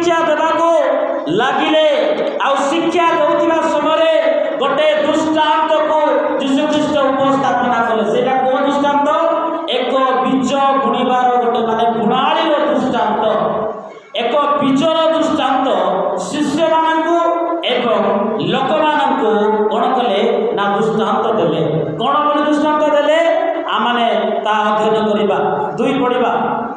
शिक्षा देवाको लागिले आउ शिक्षा देउथिबा समय गोटे दृष्टांत को यीशु ख्रीष्ट उपस्थापना कले सेटा को दृष्टांत एक बीज बुणिबार गोटे माने बुणाळी दृष्टांत एक बीजर दृष्टांत शिष्य मानकु एवं लोक मानकु कोन कले ना दृष्टांत देले कोन बोली दृष्टांत देले आमाने ता अध्ययन करिबा दुई पढिबा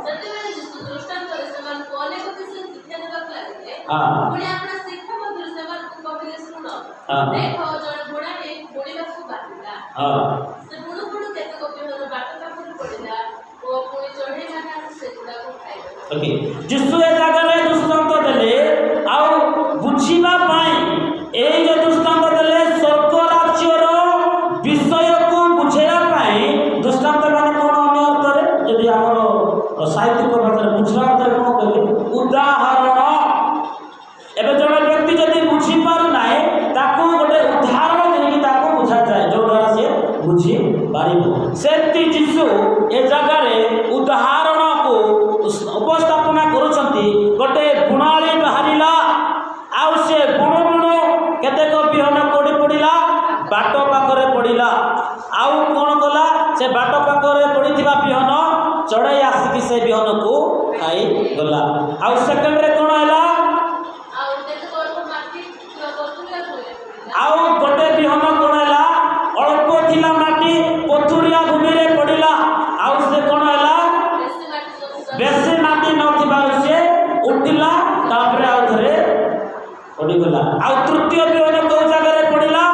सत्यमे यीशु दृष्टांत रे समान कोने को विषय शिक्षा देबाक लागिले पुणी आपन शिक्षा मधुर समान को कहिले सुनो देखो जण बुणाने बुणिबाकू बाटिला से बुणु बुणु केते को बिहर बाट पाखर पडिला ओ पुणी चढे माने से गुडा को खाइबो ओके यीशु ए जागा रे दृष्टांत देले आउ बुझिबा पाई एई जो दृष्टांत देले स्वर्ग राज्यर विषय को बुझेला पाई दृष्टांत माने कोन अन्य अर्थ रे यदि हमर साहित्यिक भाषा बुझला अर्थ कोन कहले उदाहरण एबे जण व्यक्ति यदि बुझी पारु नाय ताको गोटे उदाहरण देकी ताको बुझा जाय जो द्वारा से बुझी पारिबो सेति यीशु ए जागा रे उदाहरण को उपस्थापना करूछंती गोटे बुणाली बाहरिला आउ से बुणु बुणु केतेक बिहन कोडी पडिला बाट पाखरे पडिला आउ कोन गला से बाट पाखरे पडिथिबा बिहन चढ़ाई आसिकी से बिहन को खाई गला आउ सेकंड रे कोन हला आउ गोटे बिहन कोन हला अल्प थिला माटी पथुरिया भूमि रे पडिला आउ से कोन हला बेसी माटी नथिबा से उठिला तापरे आउ धरे पड़ी गला आउ तृतीय बिहन को जगह रे पडिला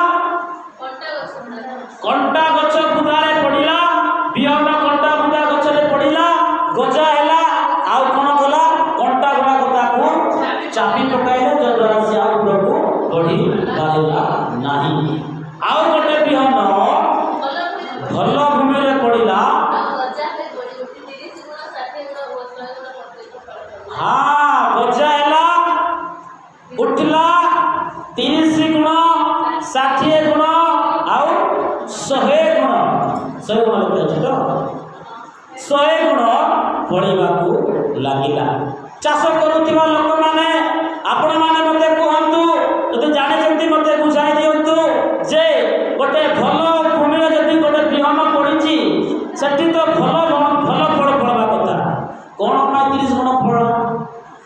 कंटा गछ बुदारे पडिला बिहन कंटा बुदा गछ रे पडिला गजा हैला आउ कोन गला कंटा गुडा कथा को चापी पकाइले जो द्वारा से आउ प्रभु बढ़ी पारिला नाही आउ गोटे बिहन भल भूमि रे पडिला हाँ गजा हैला उठला 30 गुण 60 गुण आउ 100 गुण 100 गुण लिखा तो 100 गुण पड़ीबा को लागिला चाष करूथिबा लोक माने आपण माने मते कहंतु जदि जाने जंती मते बुझाई दियंतु जे गोटे भल भूमि रे जदि गोटे बिहन पड़िची सेठी तो भल भल फल फळबा कथा कोन पाई 30 गुण फळ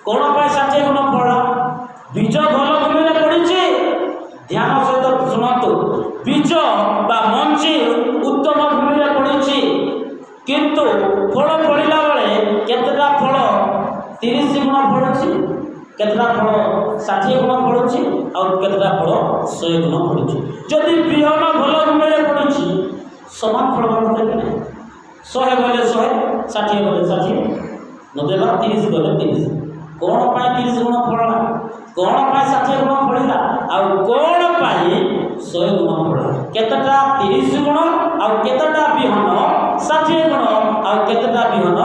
कोन पाई 60 गुण फळ बीज भल भूमि रे पड़िची ध्यान सहित सुनतु बीज बा मंची उत्तम भूमि रे पड़िची किंतु फल पड़िला बेले केतटा फल 30 गुण फळुची केतटा फल 60 गुण फळुची और केतटा फल 100 गुण फळुची जदि बिहन भल भूमि रे पड़िची समान फल बनते कि 100 गले 100 60 गले 60 नदेला 30 गले 30 कोन पाई 30 गुण फळला कोन पाई 60 गुण फळिला आ कोन पाई 100 गुण फळला केतटा 30 गुण आ केतटा बिहन 60 गुण आ केतटा बिहन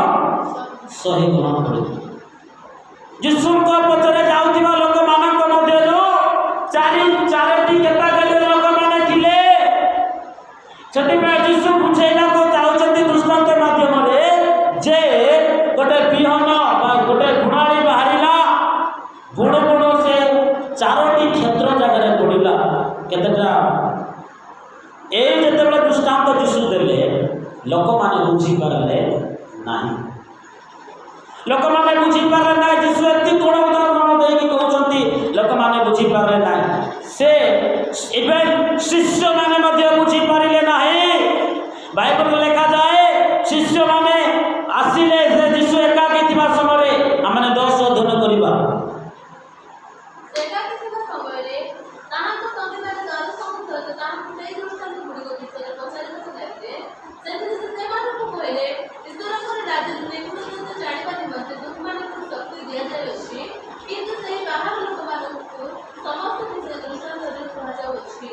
100 गुण फळला यीशु को पछरे जाउथिबा लोक मानक मध्यलो चारोटी केता गले लोक माने थिले छटी पे यीशु बुझेला को चाउचंती दृष्टांत माध्यम रे जे गोटे बिहन बा गोटे गुणाळी बाहरिला बुण बुण से चारोटी क्षेत्र जगह पड़िला केतटा ए जेतेबेले दृष्टांत यीशु देले लोक माने बुझी पारले नाही लोक माने बुझी पारले नाही यीशु एति कोन उदाहरण देकी कहउचंती लोक माने बुझी पारले नाही से इवन शिष्य माने मध्य बुझी पारिले नाही बाइबल लिखा जाए शिष्य माने आसिले से यीशु एकाकी थिबा समय हमने 10 अध्ययन करिबा एकाकी थिबा समय रे ताहा को संविधान दान संबंध ताहा कुनै दृष्टांत गुडी को विषय पछारे को लागते सेति से सेमान को कहले ईश्वर को राज्य निपुण तो जानिबा निमंते दुखमान को शक्ति दिया जाय अछि किंतु से बाहर लोक मान को समस्त विषय दृष्टांत रे कहा जाय अछि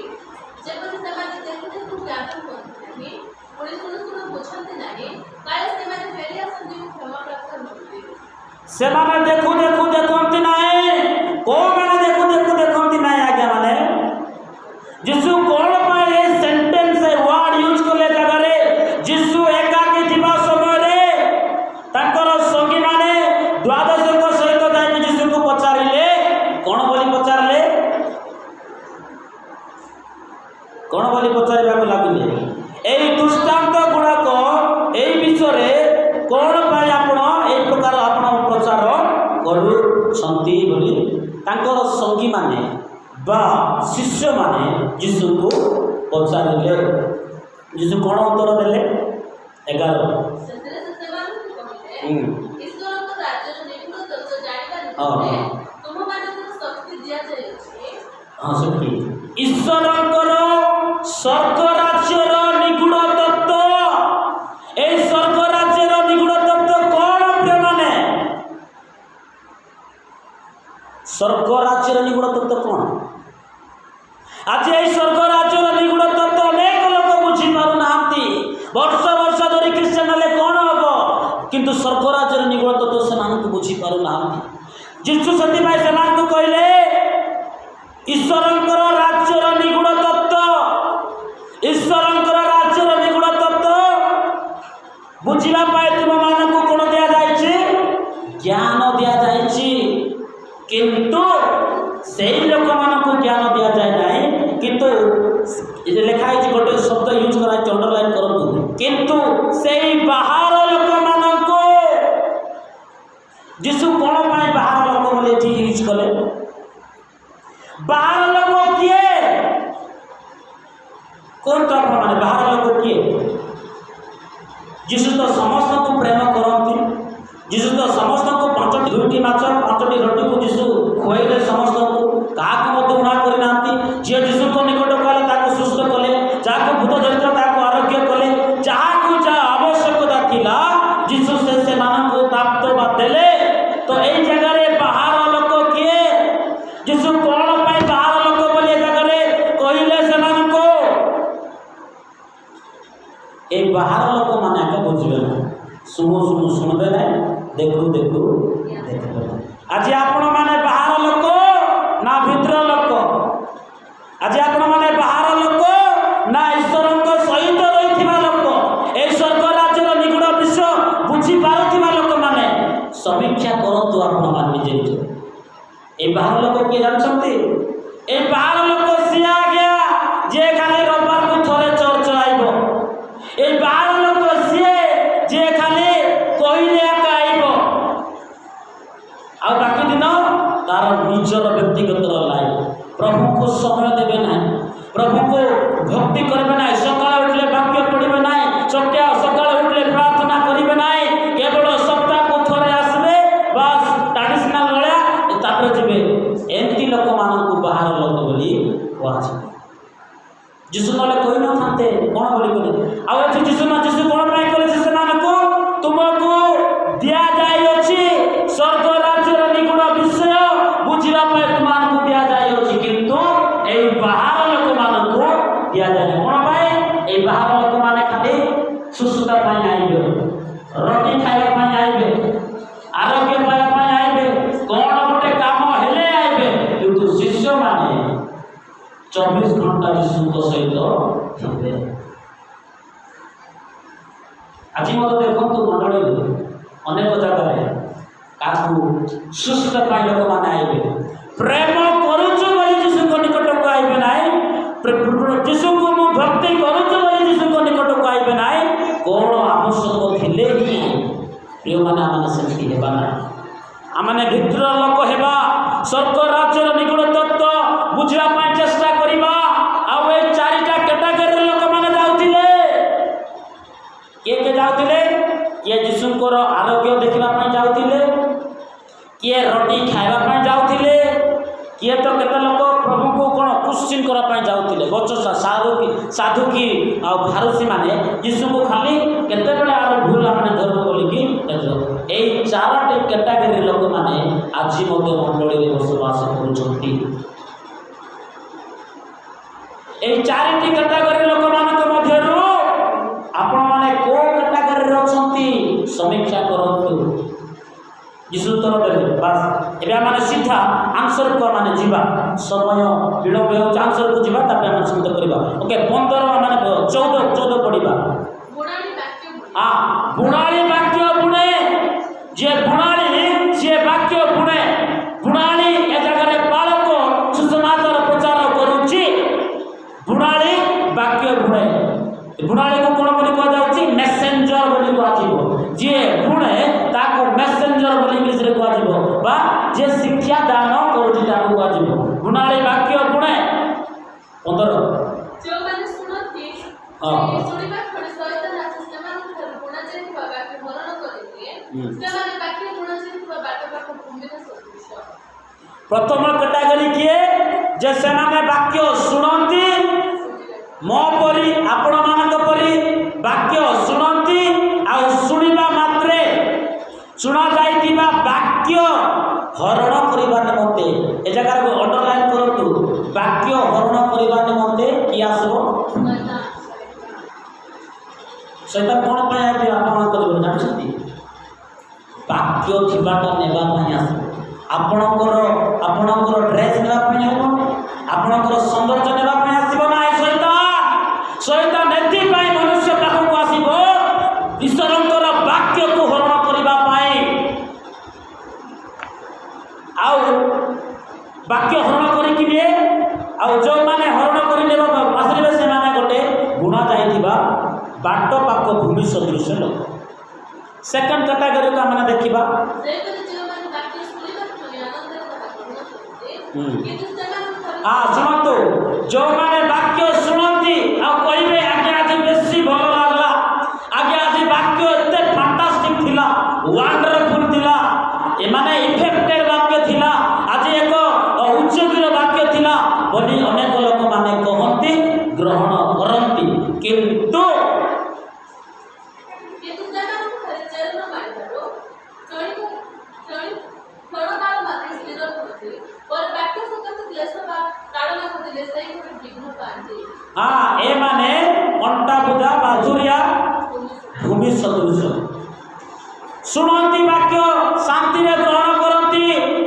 जेपरि सेमान देखते को ज्ञान करथि पुणी सुन बुझते नाही काय सेमान फेरी आसंती क्षमा प्राप्त होते सेमाने देखु देखु देखंती नाही को माने देखु देखु देखंती नाही आज्ञा माने यीशु कोन पाए a sentence a word use करले जगह रे यीशु एकाकी थिबा समय रे ताकर संगी माने द्वादश को सहित जाय यीशु को पचारि କରୁଛନ୍ତି ବୋଲି ତାଙ୍କର ସଙ୍ଗୀମାନେ ବା ଶିଷ୍ୟମାନେ ଯୀଶୁଙ୍କୁ ପଚାରିଲେ। ଯୀଶୁ କ'ଣ ଉତ୍ତର ଦେଲେ? 11 ସେଥିରେ ସେ ସେମାନଙ୍କୁ କହିଲେ, ଈଶ୍ୱରଙ୍କ ରାଜ୍ୟର ନିଗୁଡ ତତ୍ତ୍ୱ ଜାଣିବା ନିମନ୍ତେ ତୁମମାନଙ୍କୁ ଶକ୍ତି ଦିଆଯାଇଅଛି। ହଁ ସେଠି ଈଶ୍ୱରଙ୍କର ସ୍ୱର୍ଗ ରାଜ୍ୟର ନିଗୁଡ ତତ୍ତ୍ୱ। এই স্বর্গ রাজ্যের নিগুড় তত্ত্ব কোন প্রিয়ମାନେ? স্বর্গ রাজ্যের নিগুড় তত্ত্ব কোন? আজ এই স্বর্গ রাজ্যের নিগুড় তত্ত্ব অনেক লোক বুঝি পারু নাহান্তি। বর্ষ বর্ষ ধরি খ্রিস্টান হলে কোন হব, কিন্তু স্বর্গ রাজ্যের নিগুড় তত্ত্ব সেମାନଙ୍କୁ বুঝি পারু নাহান্তি। যিশু ସେଥିପାଇଁ ସେମାନଙ୍କୁ କହିଲେ ଈଶ୍ୱରଙ୍କର ରାଜ୍ୟର ନିଗୁଡ ତତ୍ତ୍ୱ, ଈଶ୍ୱରଙ୍କର ରାଜ୍ୟର ନିଗୁଡ ତତ୍ତ୍ୱ ବୁଝିବା ପାଇଁ ତୁମମାନଙ୍କୁ କ'ଣ ଦିଆଯାଇଛି? ଜ୍ଞାନ ଦିଆଯାଇଛି। କିନ୍ତୁ ସେଇ ଲୋକମାନଙ୍କୁ ଜ୍ଞାନ ଦିଆଯାଏ ନାହିଁ। କିନ୍ତୁ ଲେଖା ହେଇଛି, ଗୋଟେ ଶବ୍ଦ ୟୁଜ୍ କରାଯାଇଛି, ଅଣ୍ଡରଲାଇନ୍ କରନ୍ତୁ, କିନ୍ତୁ ସେଇ ବାହାର ଲୋକମାନଙ୍କୁ। ଯୀଶୁ କ'ଣ ପାଇଁ ବାହାର ଲୋକ ବୋଲି ଏଠି ୟୁଜ୍ କଲେ? ବାହାର ଲୋକ କିଏ କୁହନ୍ତୁ ଆପଣମାନେ? ବାହାର ଲୋକ କିଏ? ଯୀଶୁ ତ ସମସ୍ତଙ୍କୁ ପ୍ରେମ କରନ୍ତି। ଯୀଶୁ ତ ସମସ୍ତଙ୍କୁ 2ଟି ମାଛ 5ଟି ରୋଟିକୁ ଯୀଶୁ ଖୁଆଇଲେ ସମସ୍ତଙ୍କୁ, କାହାକୁ ମଧ୍ୟ ଉଣା କରିନାହାନ୍ତି। ଯିଏ ଯୀଶୁଙ୍କ ନିକଟକୁ ଗଲେ ତାକୁ ସୁସ୍ଥ କଲେ, ଯାହାକୁ ଭୂତ ଧରିଥିଲା ତାକୁ ଆରୋଗ୍ୟ କଲେ, ଯାହାକୁ ଯାହା ଆବଶ୍ୟକତା ଥିଲା ଯୀଶୁ ସେମାନଙ୍କୁ ପ୍ରାପ୍ତ ବା ଦେଲେ। ତ ଏଇ ଜାଗାରେ ବାହାର ଲୋକ କିଏ? ଯୀଶୁ କ'ଣ ପାଇଁ ବାହାର ଲୋକ ବୋଲି ଏ ଜାଗାରେ କହିଲେ ସେମାନଙ୍କୁ? এই বাহার লোক মানে একা বুঝবে না, শুণু শুণু শুনবে না, দেখু দেখু দেখবে না। আজি আপন মানে বাহার লোক না ভিতর লোক? আজি আপন মানে বাহার লোক না ঈশ্বরଙ୍କ সহিত রহিଥିବା লোক? এই স্বর্গ রাজ্যর নিগুড় বিষয় বুঝি পারুଥିବା লোক মানে সমীক্ষা করন্তু আপন মানে নিজে নিজে। এই বাহার লোক কি জানছন্তি? এই বাহার লোক সিয়া গিয়া যে খালি রবিবার কু থরে চর্চ আইব। এই বাহার লোক সিয়ে যে খালি কহিলে একা আইব, ଆଉ ବାକି ଦିନ ତାର ନିଜର ବ୍ୟକ୍ତିଗତ ଲାଇଫ। ପ୍ରଭୁଙ୍କୁ ସମୟ ଦେବେ ନାହିଁ, ପ୍ରଭୁଙ୍କୁ ଭକ୍ତି କରିବେ ନାହିଁ, ସକାଳେ ଉଠିଲେ ବାକ୍ୟ ପଢ଼ିବେ ନାହିଁ, ସକାଳେ ଉଠିଲେ ପ୍ରାର୍ଥନା କରିବେ ନାହିଁ, କେବଳ ସପ୍ତାହକୁ ଥରେ ଆସିବେ, ବାସ୍ ଟ୍ରାଡିସନାଲ ଭଳିଆ ତାପରେ ଯିବେ। ଏମିତି ଲୋକମାନଙ୍କୁ ବାହାର ଲୋକ ବୋଲି କୁହାଯାଏ। ଯୀଶୁ ନହେଲେ କହିନଥାନ୍ତେ କ'ଣ ବୋଲି କହିଲେ? ଆଉ ଏଠି ଯୀଶୁ କ'ଣ ପାଇଁ କହିଲେ? ସେମାନଙ୍କୁ ତୁମକୁ ଦିଆଯାଇଅଛି ସ୍ୱର୍ଗ ରାଜ୍ୟର ନିଗୁଡ ବିଷୟ ବୁଝିବା ପାଇଁ ତୁମମାନଙ୍କୁ ଦିଆଯାଇଅଛି, କିନ୍ତୁ ଏଇ ବାହାର ଲୋକମାନଙ୍କୁ ଦିଆଯାଏ। କ'ଣ ପାଇଁ? ଏଇ ବାହାର ଲୋକମାନେ ଖାଲି ସୁସ୍ଥତା ପାଇଁ ଆଇବେ, ରୋଟି ଖାଇବା ପାଇଁ ଆଇବେ, ଆରୋଗ୍ୟ ପାଇବା ପାଇଁ ଆଇବେ, କ'ଣ ଗୋଟେ କାମ ହେଲେ ଆଇବେ, କିନ୍ତୁ ଶିଷ୍ୟମାନେ 24 ଘଣ୍ଟା ଯୀଶୁଙ୍କ ସହିତ ଥିବେ। ଆଜି ମଧ୍ୟ ଦେଖନ୍ତୁ ମଣ୍ଡଳୀରେ ଅନେକ ଜାଗାରେ କାହାକୁ ସୁସ୍ଥ ପାଇଁ ଲୋକମାନେ ଆଇବେ, ପ୍ରେମ କରୁଛୁ ବୋଲି ଯୀଶୁଙ୍କ ନିକଟକୁ ଆଇବେ ନାହିଁ, ଯୀଶୁଙ୍କୁ ମୁଁ ଭକ୍ତି କରୁଛୁ ବୋଲି ଯୀଶୁଙ୍କ ନିକଟକୁ ଆଇବେ ନାହିଁ, କ'ଣ ଆବଶ୍ୟକ ଥିଲେ ହିଁ। ପ୍ରିୟମାନେ ଆମମାନେ ସେମିତି ହେବା ନାହିଁ। ଆମମାନେ ଭିତର ଲୋକ ହେବା, ସ୍ୱର୍ଗ ରାଜ୍ୟର ନିଗୁଡ ତତ୍ତ୍ୱ ବୁଝିବା ପାଇଁ ଚେଷ୍ଟା କରିବା। ଆଉ ଏଇ 4ଟା କ୍ୟାଟାଗୋରୀର ଲୋକମାନେ ଯାଉଥିଲେ। କିଏ କିଏ ଯାଉଥିଲେ? କିଏ ଯୀଶୁଙ୍କର ଆରୋଗ୍ୟ ଦେଖିବା ପାଇଁ ଯାଉଥିଲେ, କିଏ ରୋଟି ଖାଇବା ପାଇଁ ଯାଉଥିଲେ, କିଏ ତ କେତେ ଲୋକ ପ୍ରଭୁଙ୍କୁ କ'ଣ କ୍ୱେଶ୍ଚିନ୍ କରିବା ପାଇଁ ଯାଉଥିଲେ। ବଚସା ସାଧୁ କି ଆଉ ଫାରୁସୀମାନେ ଯୀଶୁଙ୍କୁ ଖାଲି କେତେବେଳେ ଆର ଭୁଲ ଆମେ ଧରିବ ବୋଲିକି। ଏଇ 4ଟି କ୍ୟାଟାଗୋରୀ ଲୋକମାନେ ଆଜି ମଧ୍ୟ ମଣ୍ଡଳୀରେ ବସବାସ କରୁଛନ୍ତି। এই 4ଟି କ୍ୟାଟାଗୋରୀ ଲୋକମାନଙ୍କ ମଧ୍ୟରୁ ଆପଣମାନେ କୋଉ କ୍ୟାଟାଗୋରୀରେ ଅଛନ୍ତି ସମୀକ୍ଷା କରନ୍ତୁ। ଯୀଶୁ ଉତ୍ତର ଦେଲେ। ବାସ୍ ଏବେ ଆମେ ସିଧା ଆନ୍ସରକୁ ଆମେ ଯିବା, ସମୟ ବିଳମ୍ବ ହେଉଛି, ଆନ୍ସରକୁ ଯିବା, ତାପରେ ଆମେ ଚିନ୍ତା କରିବା। ଓକେ, 15 ଆମେ 14 ପଢ଼ିବା। ବୁଣାଳି ବାକ୍ୟ ବୁଣେ, ଯିଏ ବୁଣାଳି ସିଏ ବାକ୍ୟ ବୁଣେ। ବୁଣାଳି ଏ ଜାଗାରେ ବାଳକ ସୁସମାଚାର ପ୍ରଚାର କରୁଛି, ବୁଣାଳି ବାକ୍ୟ ବୁଣେ। ବୁଣାଳିକୁ କ'ଣ ବୋଲି କୁହାଯାଉଛି? ମେସେଞ୍ଜର ବୋଲି କୁହାଯିବ। ଯିଏ ବୁଣେ ତାକୁ ମେସେଞ୍ଜର ବୋଲି ଇଂଲିଶରେ କୁହାଯିବ, ବା ଯିଏ प्रथम कैटेगरी किए जे सेमाने वाक्य शुणती मो परी आपण मानक परी वाक्य शुणती आ शुणिबा मात्रे शुणा जाइतिबा वाक्य हरण करिबा निमंते ए जगह को अंडरलाइन करतु वाक्य हरण करिबा निमंते कि आसो शैतान कोन पाए आबि आपण करिबो जानछथि वाक्य थिबाटा नेबा पाई आसो आपणकर ड्रेस नेबा पाई आबो आपणकर सौंदर्य नेबा पाई आसीबो ना शैतान एथि पाई मनुष्य पाखु आसीबो ईश्वरंकर वाक्य को हरण करिबा पाई आउ वाक्य हरण करि किने आउ जो माने हरण करि लेबा आसीबे से माने गोटे गुणा जाइतिबा बाट पाक भूमि सदृश लोक सेकंड कैटेगरी का माने देखिबा शुणु जो माने वाक्य शुणती आ कहबे आगे आज बेसी भल लागला आगे आज वाक्य एते फैंटास्टिक थिला वंडरफुल थिला ए माने इफेक्टेड वाक्य थिला आज एक उच्चगिर वाक्य थिला बोली अनेक लोक माने कहंती ग्रहण करंती किंतु हाँ ए माने अंटा बुधा बाजुरिया भूमि सदृश शुणती वाक्य शांति रे ग्रहण करती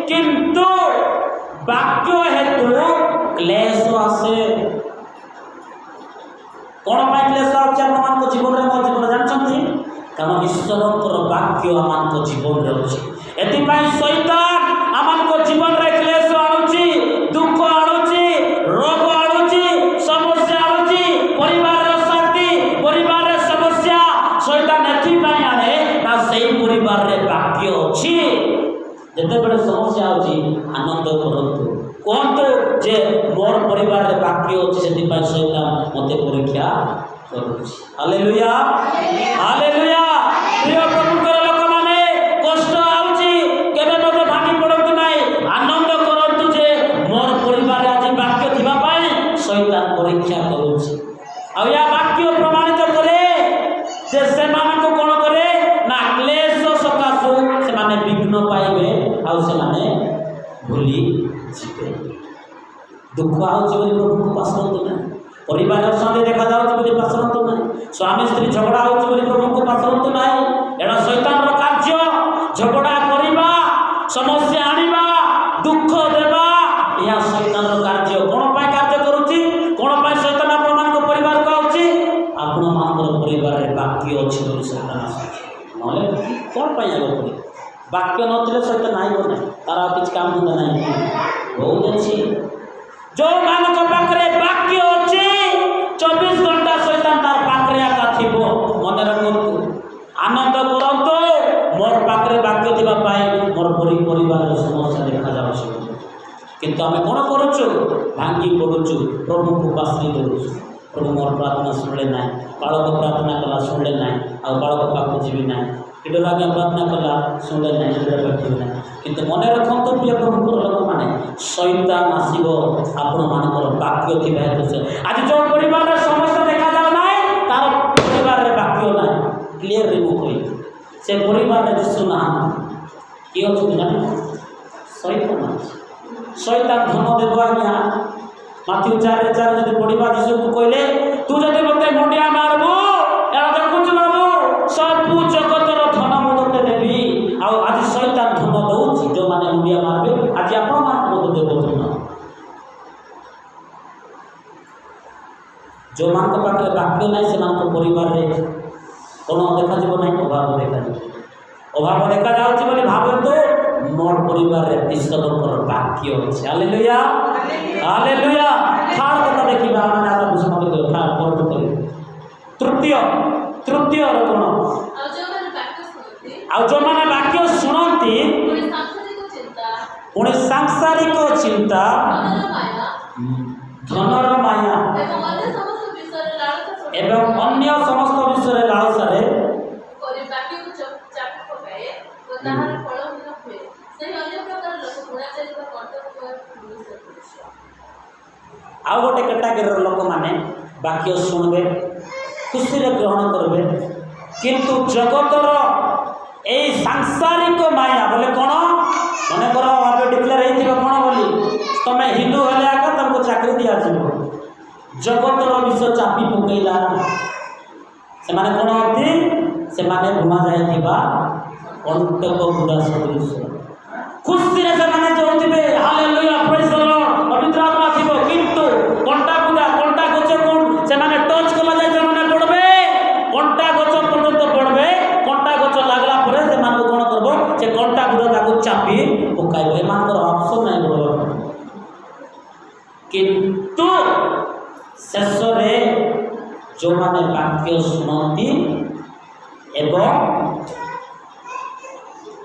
किंतु वाक्य हेतु क्लेश आसे कौन पाई क्लेश आछे आपन को जीवन रे मो जीवन जानछंती कारण ईश्वरंकर वाक्य आमान को जीवन रे अछि एति पाई शैतान आमान को जीवन रे क्लेश आनुची दुख आनुची रोग आनुची समस्या आनुची परिवार रे शांति परिवार रे समस्या शैतान एति पाई आने ना सेही परिवार रे वाक्य अछि जते बड़े समस्या अछि आनंद करंतु कहंतु जे मोर परिवार रे वाक्य अछि सेति पाई शैतान मते परीक्षा करूछि हालेलुया हालेलुया प्रिय प्रभु कर लोक माने कष्ट आउछि केबे मते भांगी पड़ंतु नाही आनंद करंतु जे मोर परिवार आज वाक्य थिबा पाई शैतान परीक्षा करूछि आ या वाक्य प्रमाणित करे जे से माने को कोन करे ना क्लेश सकासु से माने विघ्न पाइबे आ से माने भूली जिबे दुख आउछि बोली प्रभु को पासरंतु नाही परिवार संगे देखा जाउछि बोली पासरंतु नाही स्वामी स्त्री झगड़ा होउछि बोली प्रभु को पासरंतु नाही एडा शैतान रो कार्य झगड़ा करिबा समस्या आनिबा दुख देबा या शैतान रो कार्य कोन पाई कार्य करूछि कोन पाई शैतान आपन मान को परिवार को आउछि आपन मान को परिवार रे वाक्य अछि बोली शैतान आछि नले कोन पाई आगो करी वाक्य नथिले शैतान आइबो नै तारा किछ काम धंदा नै बहुत अछि जो मान को पाखरे वाक्य अछि 24 घंटा शैतान तार पाखरे आका थिबो मन रखंतु आनंद करंतु मोर पाखरे वाक्य थिबा पाई मोर परिवार रे समस्या देखा जाउछि किंतु आमे कोन करूछु भांगी पडुछु प्रभु को पासरी देउछु प्रभु मोर प्रार्थना सुनले नाही बालक प्रार्थना कला सुनले नाही आ बालक पाखु जीवी नाही इडो लागे प्रार्थना कला सुनले नाही इडो पाखु नाही किंतु मन रखंतु प्रिय प्रभु को लोक माने शैतान आसीबो आपण मानकर वाक्य थिबा हेतु आज जो परिवार रे समस्या देखा जाउ नाही तार परिवार रे वाक्य नाही क्लियर रिमूव होई से परिवार रे दिसु ना कि अछि जानि शैतान धन देबो आज्ञा माथ्यू 4:4 जदि पढिबा दिसु को कहले तू जदि मते मुंडिया मारबो एला देखुछ बाबू सब जगत रो धन मते देबी आ आज शैतान धन दउछि जो माने मुंडिया मारबे आज आपण मान मते देबो धन जो मान को पाखे वाक्य नाही से मान को परिवार रे कोन देखा जीव नाही अभाव देखा जाउछि बोली भाबंतु मोर परिवार रे ईश्वरकर वाक्य अछि हालेलुया हालेलुया थार कथा देखिबा माने आता बुझमते कर थार पढतो करी तृतीय कोन आ जो माने वाक्य सुनंती पुणे सांसारिक चिंता धनर माया एवं अन्य समस्त विषय लालसा रे आउ गोटे कैटेगरी लोक मैंने वाक्य शुणवे खुशी ग्रहण करेंगे किंतु जगतर यही सांसारिक माया बोले कौन मन कर आप डिक्लेयर हो कौन बोली तुम हिंदू हेले आगे तुमको चाकरी दि जगतर विषय चापी पकईला से माने कौन होती से माने भुमा जाइथिबा कंटक गुड़ा सदृश खुशी रे से माने जोतिबे हालेलुया प्रेज द लॉर्ड पवित्र आत्मा थिबो किंतु कंटा गछ कोन से माने टच कला जाय से माने पड़बे कंटा गछ पर्यंत पड़बे कंटा गछ लागला परे से माने कोन करबो से कंटा गुड़ा ताको चापी पकाइबो ए मानकर ऑप्शन नै बोलबो किंतु शेष रे जो माने वाक्य सुनती एवं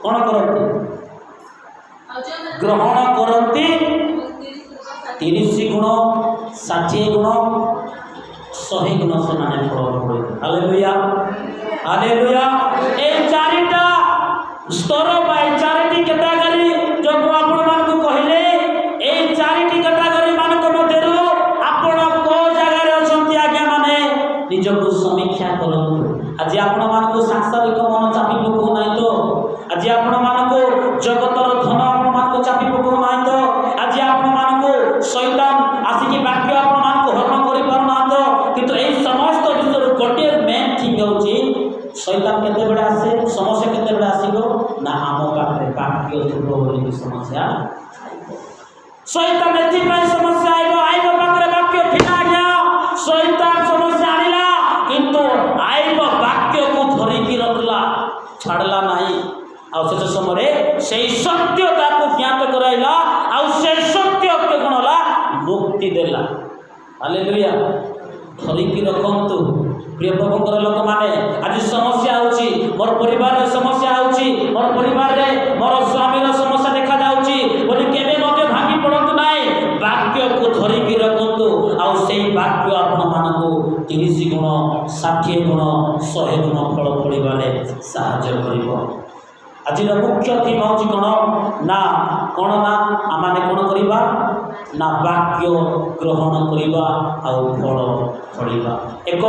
कौन करती ग्रहण करती 30 गुण 60 गुण 100 गुण से माने फल पड़े हालेलुया हालेलुया ए चारिटा स्तर बाय चारिटी कैटेगरी जो आपण मान को कहले ए चारिटी कैटेगरी मान को मध्यरु आपण को जगह रे अछंती आज्ञा माने निजको समीक्षा करंतु आज आपण मान को सांसारिक मन चापी पको नाही तो आज आपण मान को जगतर धन आपण मान को चापी पको नाही तो आज आपण मान को शैतान आसी वाक्य आपण मान को हरण करि पार ना तो किंतु ए समस्त विषय गोटे मेन थिंग होची शैतान केते बेले आसे समस्या केते बेले आसीगो ना आम पाखरे वाक्य थिबो बोली समस्या शैतान एथि पे समस्या आइबो पाखरे वाक्य थिना गया शैतान समस्या आनिला किंतु आइबो वाक्य को धरि की रखला छाड़ला नहीं आउ से समय से सत्यता को ज्ञात कराइला आउ से सत्य के गुणला मुक्ति देला हालेलुया धरि की रखंतु प्रिय प्रभुकर लोक माने आज समस्या होची मोर परिवार रे समस्या होची मोर परिवार रे मोर स्वामी रो समस्या देखा जाउची बोली केबे मते भांगी पड़ंतु नाही वाक्य को धरि की रखंतु आउ सेई वाक्य आपण मानको 30 गुण 60 गुण 100 गुण फल फलिबाले साहाय्य करिवो आज मुख्य थीम हूँ कौन ना कौन ना आम कौन करवा ना वाक्य ग्रहण करवा आउ फल फड़ा एक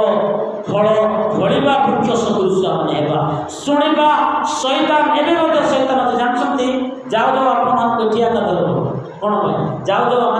फल फड़ा वृक्ष सदृश आम शुणा शैतान एवं शैतान जानते जाओ जाओ आप कौन जाओ जाओ